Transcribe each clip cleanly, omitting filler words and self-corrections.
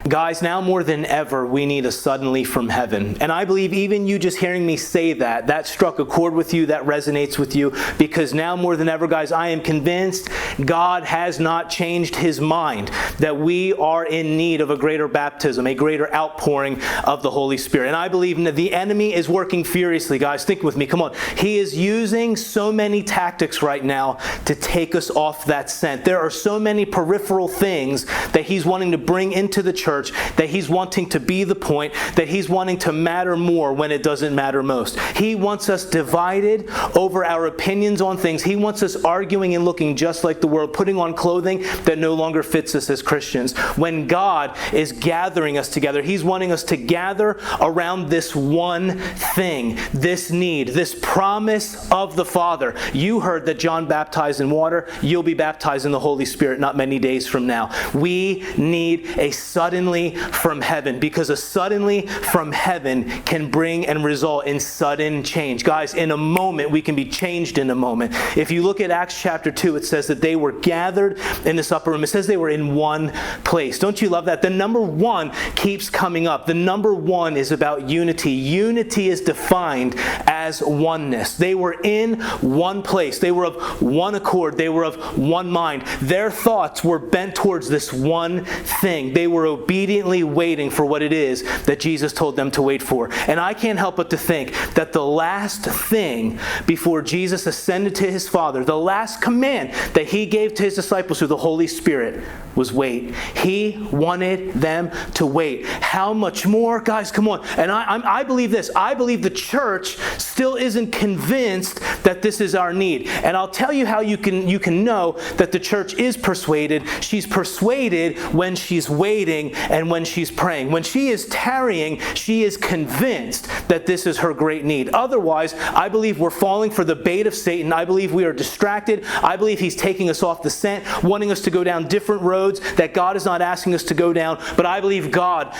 Guys, now more than ever, we need a suddenly from heaven. And I believe even you just hearing me say that struck a chord with you, that resonates with you, because now more than ever, guys, I am convinced God has not changed his mind, that we are in need of a greater baptism, a greater outpouring of the Holy Spirit. And I believe that the enemy is working furiously, guys. Think with me, come on. He is using so many tactics right now to take us off that scent. There are so many peripheral things that he's wanting to bring into the church, that he's wanting to be the point, that he's wanting to matter more when it doesn't matter most. He wants us divided over our opinions on things. He wants us arguing and looking just like the world, putting on clothing that no longer fits us as Christians. When God is gathering us together, he's wanting us to gather around this one thing, this need, this promise of the Father. You heard that John baptized in water. You'll be baptized in the Holy Spirit not many days from now. We need a suddenly from heaven, because a suddenly from heaven can bring and result in sudden change. Guys, in a moment, we can be changed in a moment. If you look at Acts chapter 2, it says that they were gathered in this upper room. It says they were in one place. Don't you love that? The number one keeps coming up. The number one is about unity. Unity is defined as oneness. They were in one place. They were of one accord. They were of one mind. Their thoughts were bent towards this one thing. They were obediently waiting for what it is that Jesus told them to wait for. And I can't help but to think that the last thing before Jesus ascended to his Father, the last command that he gave to his disciples through the Holy Spirit was wait. He wanted them to wait. How much more? Guys, come on. And I believe this. I believe the church still isn't convinced that this is our need. And I'll tell you how you can know that the church is persuaded. She's persuaded when she's waiting and when she's praying. When she is tarrying, she is convinced that this is her great need. Otherwise, I believe we're falling for the bait of Satan. I believe we are distracted. I believe he's taking us off the scent, wanting us to go down different roads that God is not asking us to go down. But I believe God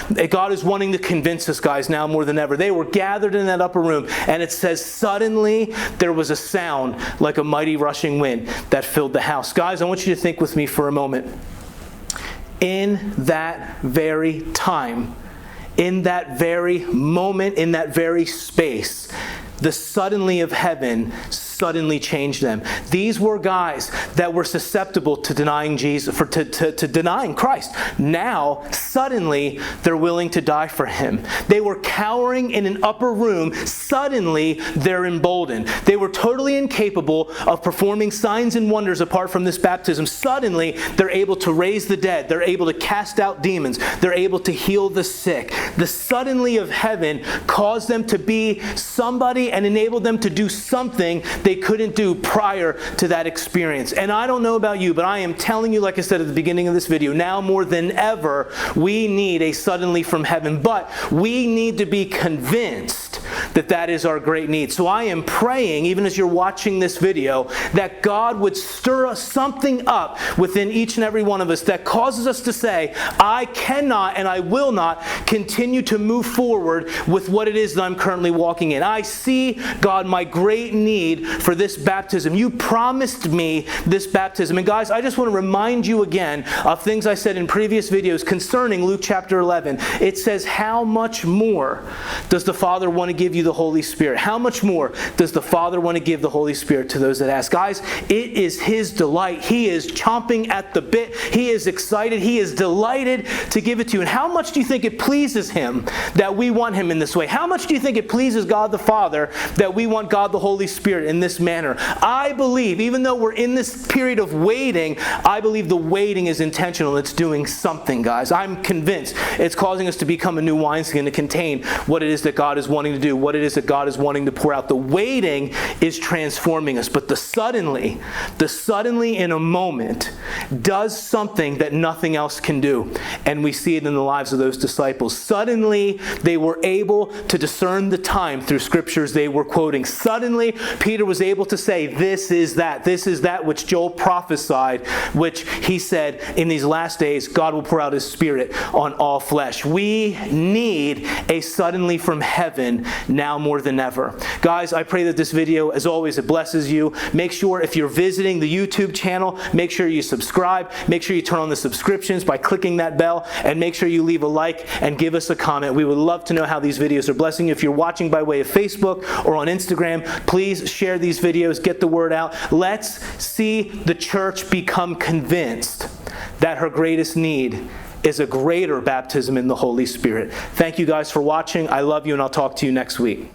is wanting to convince us, guys, now more than ever. They were gathered in that upper room, and it says suddenly there was a sound like a mighty rushing wind that filled the house. Guys, I want you to think with me for a moment. In that very time, in that very moment, in that very space, the suddenly of heaven suddenly changed them. These were guys that were susceptible to denying Jesus, to denying Christ. Now, suddenly, they're willing to die for him. They were cowering in an upper room. Suddenly, they're emboldened. They were totally incapable of performing signs and wonders apart from this baptism. Suddenly, they're able to raise the dead. They're able to cast out demons. They're able to heal the sick. The suddenly of heaven caused them to be somebody and enabled them to do something they couldn't do prior to that experience. And I don't know about you, but I am telling you, like I said at the beginning of this video, now more than ever, we need a suddenly from heaven. But we need to be convinced that that is our great need. So I am praying, even as you're watching this video, that God would stir us something up within each and every one of us that causes us to say, I cannot and I will not continue to move forward with what it is that I'm currently walking in. I see, God, my great need for this baptism. You promised me this baptism. And guys, I just want to remind you again of things I said in previous videos concerning Luke chapter 11. It says, how much more does the Father want to give you the Holy Spirit? How much more does the Father want to give the Holy Spirit to those that ask? Guys, it is his delight. He is chomping at the bit. He is excited. He is delighted to give it to you. And how much do you think it pleases him that we want him in this way? How much do you think it pleases God the Father that we want God the Holy Spirit in this manner? I believe, even though we're in this period of waiting, I believe the waiting is intentional. It's doing something, guys. I'm convinced it's causing us to become a new wineskin to contain what it is that God is wanting to do, what it is that God is wanting to pour out. The waiting is transforming us, but the suddenly in a moment does something that nothing else can do. And we see it in the lives of those disciples. Suddenly, they were able to discern the time through scriptures they were quoting. Suddenly, Peter was able to say, this is that which Joel prophesied, which he said, in these last days, God will pour out his Spirit on all flesh. We need a suddenly from heaven now more than ever. Guys, I pray that this video, as always, it blesses you. Make sure if you're visiting the YouTube channel, make sure you subscribe. subscribe. Make sure you turn on the subscriptions by clicking that bell, and make sure you leave a like and give us a comment. We would love to know how these videos are blessing you. If you're watching by way of Facebook or on Instagram, please share these videos, get the word out. Let's see the church become convinced that her greatest need is a greater baptism in the Holy Spirit. Thank you guys for watching. I love you, and I'll talk to you next week.